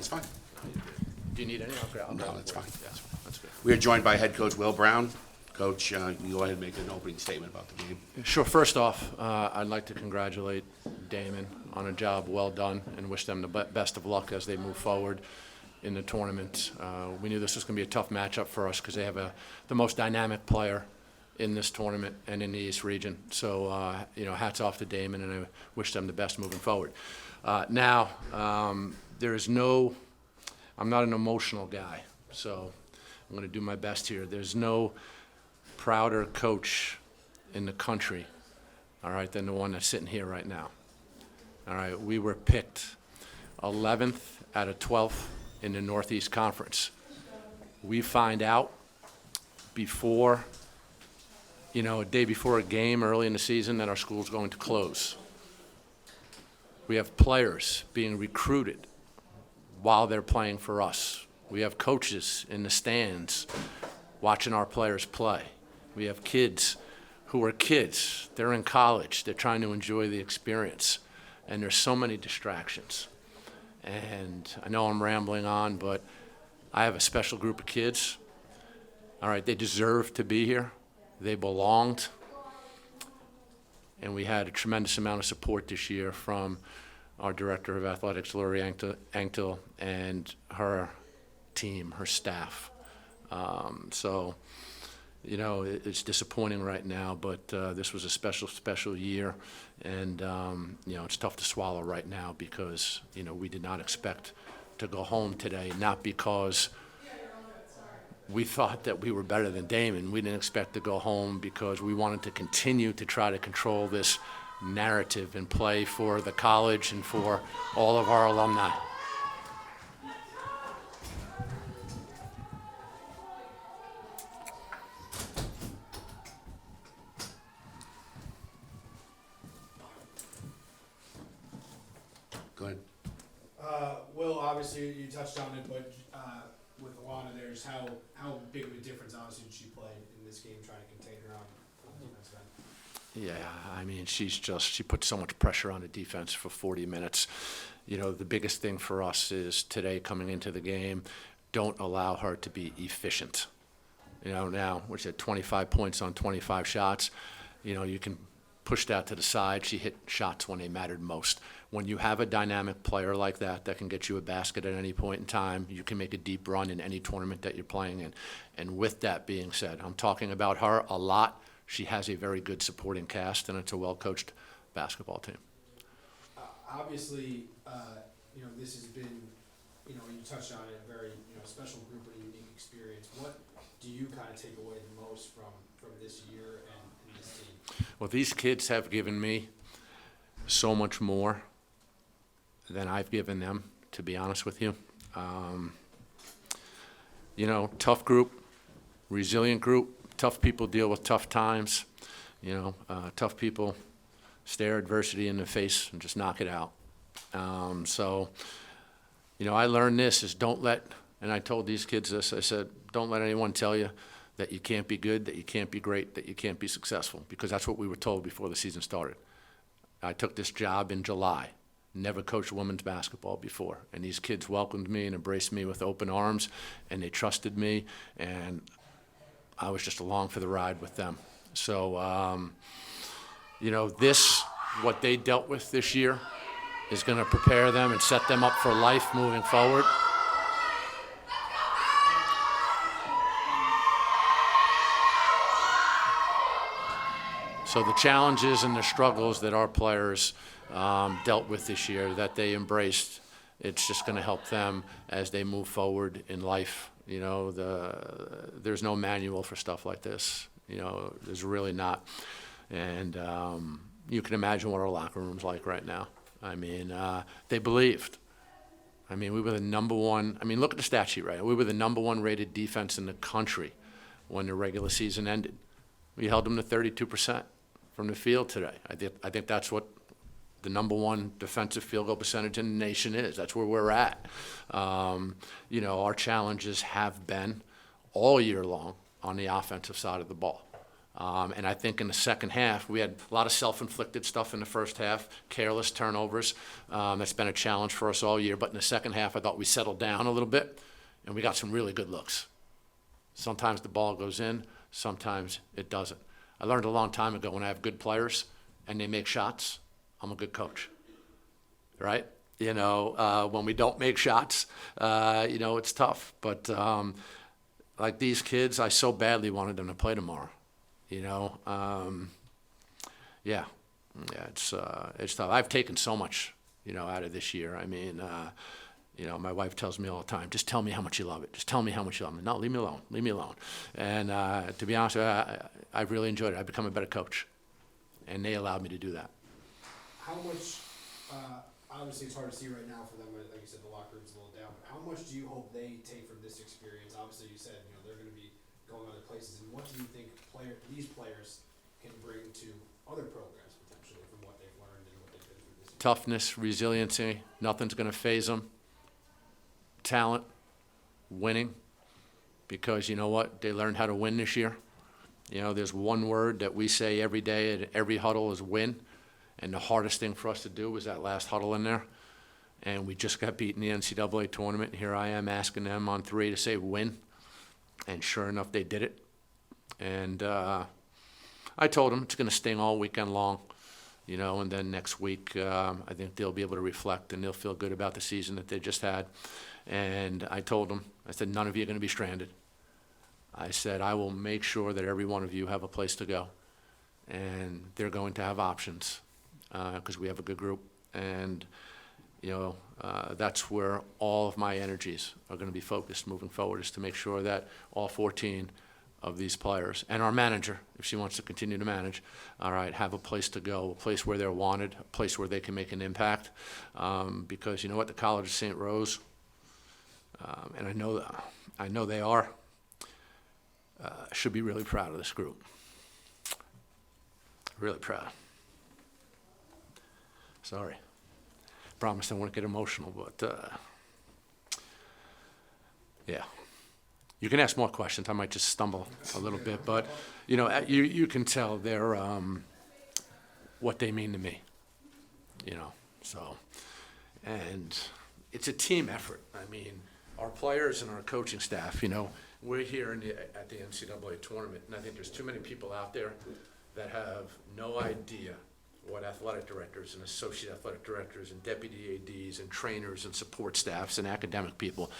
that's fine. Do you need any? Okay, No, that's fine. Yeah, that's good. We are joined by head coach Will Brown. Coach, you can go ahead and make an opening statement about the game. Sure. First off, I'd like to congratulate Damon on a job well done and wish them the best of luck as they move forward in the tournament. We knew this was going to be a tough matchup for us because they have the most dynamic player in this tournament and in the East region. So, hats off to Damon, and I wish them the best moving forward. Now, I'm not an emotional guy, so I'm going to do my best here. There's no prouder coach in the country, all right, than the one that's sitting here right now. All right, we were picked 11th out of 12th in the Northeast Conference. We find out before, a day before a game early in the season that our school's going to close. We have players being recruited while they're playing for us. We have coaches in the stands watching our players play. We have kids who are kids. They're in college. They're trying to enjoy the experience. And there's so many distractions. And I know I'm rambling on, but I have a special group of kids. All right, they deserve to be here. They belonged. And we had a tremendous amount of support this year from our Director of Athletics, Lori Anctil, and her team, her staff. It's disappointing right now, but this was a special year, and it's tough to swallow right now because we did not expect to go home today, not because we thought that we were better than Damon. We didn't expect to go home because we wanted to continue to try to control this narrative and play for the college and for all of our alumni. Go ahead. Will, obviously you touched on it, but with Alana there, just how big of a difference obviously did she play in this game trying to contain her on the defensive end? Yeah, she put so much pressure on the defense for 40 minutes. The biggest thing for us is today coming into the game, don't allow her to be efficient. Now we're at 25 points on 25 shots. You can push that to the side. She hit shots when they mattered most. When you have a dynamic player like that can get you a basket at any point in time, you can make a deep run in any tournament that you're playing in. And with that being said, I'm talking about her a lot. She has a very good supporting cast, and it's a well-coached basketball team. Obviously, this has been, you touched on it, a very special group and unique experience. What do you kind of take away the most from this year and this team? Well, these kids have given me so much more than I've given them, to be honest with you. Tough group, resilient group. Tough people deal with tough times. Tough people stare adversity in the face and just knock it out. I learned this is and I told these kids this, I said, don't let anyone tell you that you can't be good, that you can't be great, that you can't be successful, because that's what we were told before the season started. I took this job in July, never coached women's basketball before, and these kids welcomed me and embraced me with open arms, and they trusted me, and I was just along for the ride with them. So, what they dealt with this year is going to prepare them and set them up for life moving forward. So the challenges and the struggles that our players dealt with this year, that they embraced, it's just going to help them as they move forward in life. There's no manual for stuff like this. There's really not. And you can imagine what our locker room's like right now. They believed. We were the number one. Look at the stat sheet, right? We were the number one rated defense in the country when the regular season ended. We held them to 32% from the field today. I think that's what the number one defensive field goal percentage in the nation is. That's where we're at. Our challenges have been all year long on the offensive side of the ball. And I think in the second half, we had a lot of self-inflicted stuff in the first half, careless turnovers. That's been a challenge for us all year. But in the second half, I thought we settled down a little bit, and we got some really good looks. Sometimes the ball goes in, sometimes it doesn't. I learned a long time ago when I have good players and they make shots, I'm a good coach, right? When we don't make shots, it's tough. But like these kids, I so badly wanted them to play tomorrow. It's tough. I've taken so much, out of this year. I mean, my wife tells me all the time, just tell me how much you love it. Just tell me how much you love it. No, leave me alone. Leave me alone. And to be honest with you, I've really enjoyed it. I've become a better coach, and they allowed me to do that. How much, obviously it's hard to see right now for them, like you said, the locker room's a little down, but how much do you hope they take from this experience? Obviously you said, they're going to be going other places, and what do you think these players can bring to other programs potentially from what they've learned and what they've been through this year? Toughness, resiliency, nothing's going to faze them. Talent, winning, because you know what? They learned how to win this year. There's one word that we say every day at every huddle is win. And the hardest thing for us to do was that last huddle in there. And we just got beat in the NCAA tournament. And here I am asking them on 3 to say win. And sure enough, they did it. And I told them it's going to sting all weekend long. And then next week, I think they'll be able to reflect and they'll feel good about the season that they just had. And I told them, I said, none of you are going to be stranded. I said, I will make sure that every one of you have a place to go. And they're going to have options because we have a good group. And, that's where all of my energies are going to be focused moving forward, is to make sure that all 14 of these players and our manager, if she wants to continue to manage, all right, have a place to go, a place where they're wanted, a place where they can make an impact. Because you know what, the College of St. Rose, and I know they are, should be really proud of this group. Really proud. Sorry. Promised I wouldn't get emotional, but yeah. You can ask more questions. I might just stumble a little bit, but you can tell they're what they mean to me. So, and it's a team effort. I mean, our players and our coaching staff. We're here at the NCAA tournament, and I think there's too many people out there that have no idea what athletic directors and associate athletic directors and deputy ADs and trainers and support staffs and academic people,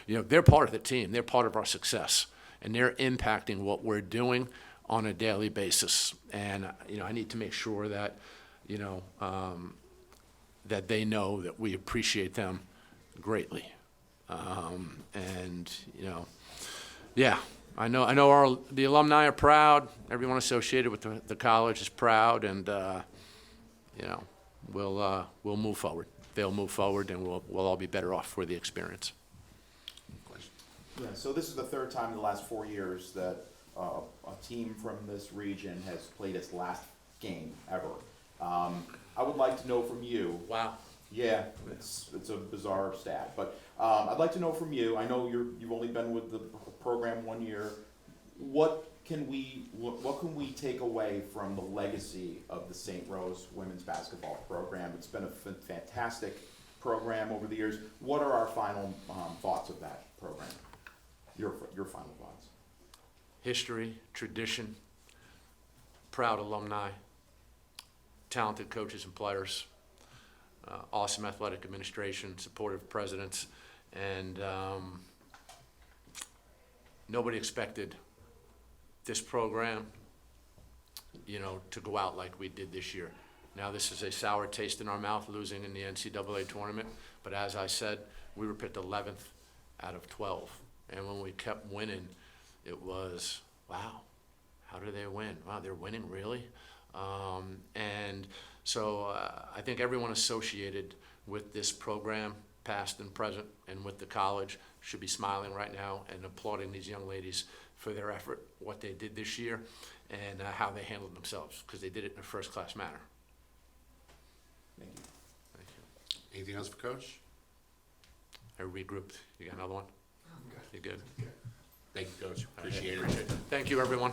they're part of the team. They're part of our success, and they're impacting what we're doing on a daily basis. And, I need to make sure that, that they know that we appreciate them greatly. Yeah, I know the alumni are proud. Everyone associated with the college is proud, and we'll move forward. They'll move forward, and we'll all be better off for the experience. Yeah. So this is the third time in the last 4 years that a team from this region has played its last game ever. I would like to know from you. Wow. Yeah, it's a bizarre stat, but I'd like to know from you. I know you've only been with the program 1 year. What can we take away from the legacy of the St. Rose women's basketball program? It's been a fantastic program over the years. What are our final thoughts of that program? Your final thoughts. History, tradition, proud alumni, talented coaches and players. Awesome athletic administration, supportive presidents, and nobody expected this program, to go out like we did this year. Now this is a sour taste in our mouth, losing in the NCAA tournament, but as I said, we were picked 11th out of 12, and when we kept winning, it was, wow, how do they win? Wow, they're winning, really? And so I think everyone associated with this program, past and present, and with the college should be smiling right now and applauding these young ladies for their effort, what they did this year, and how they handled themselves, because they did it in a first-class manner. Thank you. Thank you. Anything else for Coach? I regrouped. You got another one? I'm good. You good? Thank you, Coach. All right, Appreciate it. Thank you, everyone.